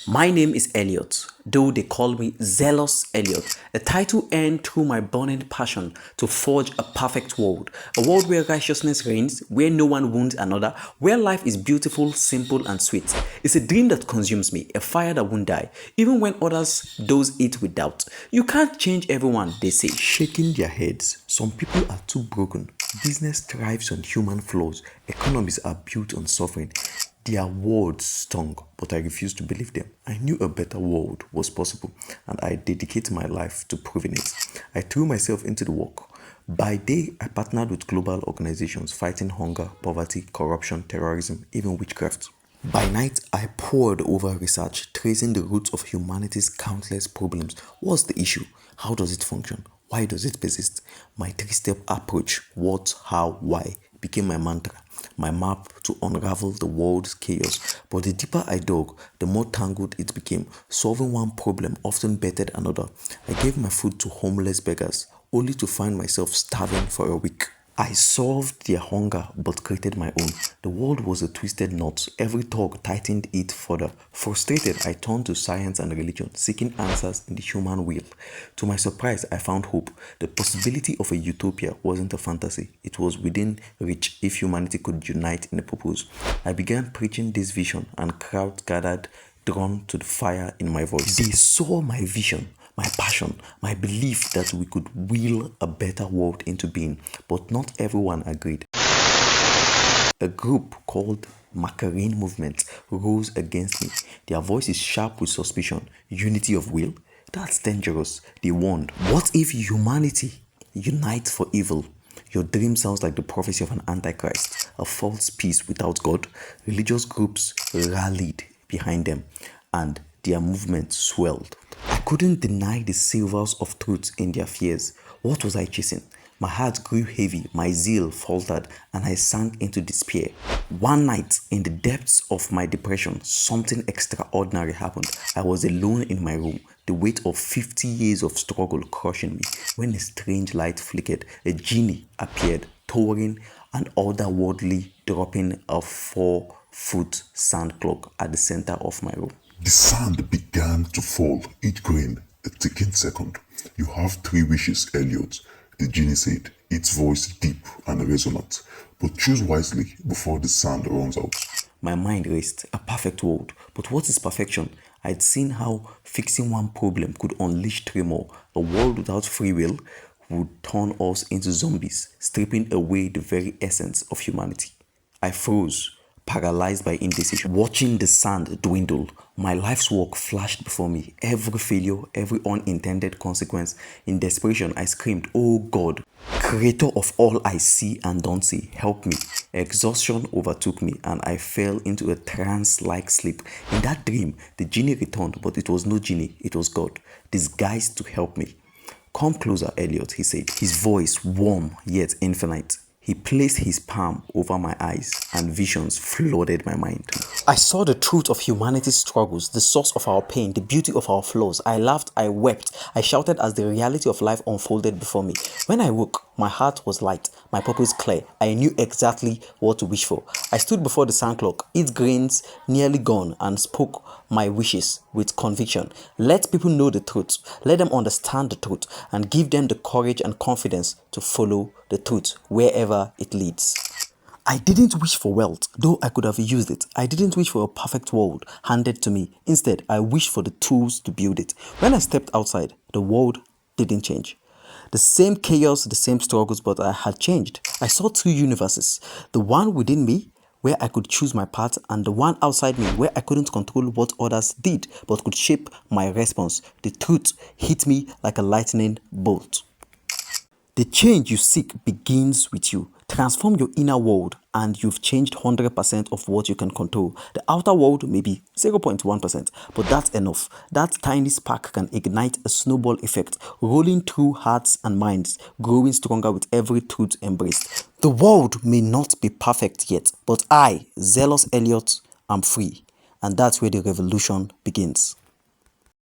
My name is Eliot, though they call me Zealous Eliot, a title earned through my burning passion to forge a perfect world, a world where righteousness reigns, where no one wounds another, where life is beautiful, simple, and sweet. It's a dream that consumes me, a fire that won't die, even when others doze it with doubt. You can't change everyone, they say. Shaking their heads, some people are too broken. Business thrives on human flaws, economies are built on suffering. Their words stung, but I refused to believe them. I knew a better world was possible, and I dedicated my life to proving it. I threw myself into the work. By day, I partnered with global organizations fighting hunger, poverty, corruption, terrorism, even witchcraft. By night, I poured over research, tracing the roots of humanity's countless problems. What's the issue? How does it function? Why does it persist? My three-step approach, what, how, why, became my mantra, my map to unravel the world's chaos. But the deeper I dug, the more tangled it became. Solving one problem often bettered another. I gave my food to homeless beggars, only to find myself starving for a week. I solved their hunger but created my own. The world was a twisted knot. Every tug tightened it further. Frustrated, I turned to science and religion, seeking answers in the human will. To my surprise, I found hope. The possibility of a utopia wasn't a fantasy. It was within reach if humanity could unite in a purpose. I began preaching this vision, and crowds gathered, drawn to the fire in my voice. They saw my vision, my passion, my belief that we could will a better world into being, but not everyone agreed. A group called Macarene Movement rose against me. Their voice is sharp with suspicion. Unity of will? That's dangerous. They warned. What if humanity unites for evil? Your dream sounds like the prophecy of an antichrist, a false peace without God. Religious groups rallied behind them, and their movement swelled. I couldn't deny the silvers of truth in their fears. What was I chasing? My heart grew heavy, my zeal faltered, and I sank into despair. One night, in the depths of my depression, something extraordinary happened. I was alone in my room, the weight of 50 years of struggle crushing me, when a strange light flickered. A genie appeared, towering and otherworldly, dropping a 4-foot sand clock at the center of my room. The sand began to fall, each grain a ticking second. You have 3 wishes, Eliot, the genie said, its voice deep and resonant. But choose wisely before the sand runs out. My mind raced, a perfect world. But what is perfection? I'd seen how fixing one problem could unleash 3 more. A world without free will would turn us into zombies, stripping away the very essence of humanity. I froze, paralyzed by indecision, watching the sand dwindle. My life's work flashed before me, every failure, every unintended consequence. In desperation, I screamed, "Oh God, creator of all I see and don't see, help me." Exhaustion overtook me, and I fell into a trance-like sleep. In that dream, the genie returned, but it was no genie, it was God, disguised to help me. "Come closer, Eliot," he said, his voice warm yet infinite. He placed his palm over my eyes, and visions flooded my mind. I saw the truth of humanity's struggles, the source of our pain, the beauty of our flaws. I laughed, I wept, I shouted as the reality of life unfolded before me. When I woke, my heart was light, my purpose clear. I knew exactly what to wish for. I stood before the sand clock, its grains nearly gone, and spoke my wishes with conviction. Let people know the truth, let them understand the truth, and give them the courage and confidence to follow the truth wherever it leads. I didn't wish for wealth, though I could have used it. I didn't wish for a perfect world handed to me. Instead, I wished for the tools to build it. When I stepped outside, the world didn't change. The same chaos, the same struggles, but I had changed. I saw 2 universes. The one within me, where I could choose my path, and the one outside me, where I couldn't control what others did, but could shape my response. The truth hit me like a lightning bolt. The change you seek begins with you. Transform your inner world and you've changed 100% of what you can control. The outer world may be 0.1%, but that's enough. That tiny spark can ignite a snowball effect, rolling through hearts and minds, growing stronger with every truth embraced. The world may not be perfect yet, but I, Zealous Eliot, am free. And that's where the revolution begins.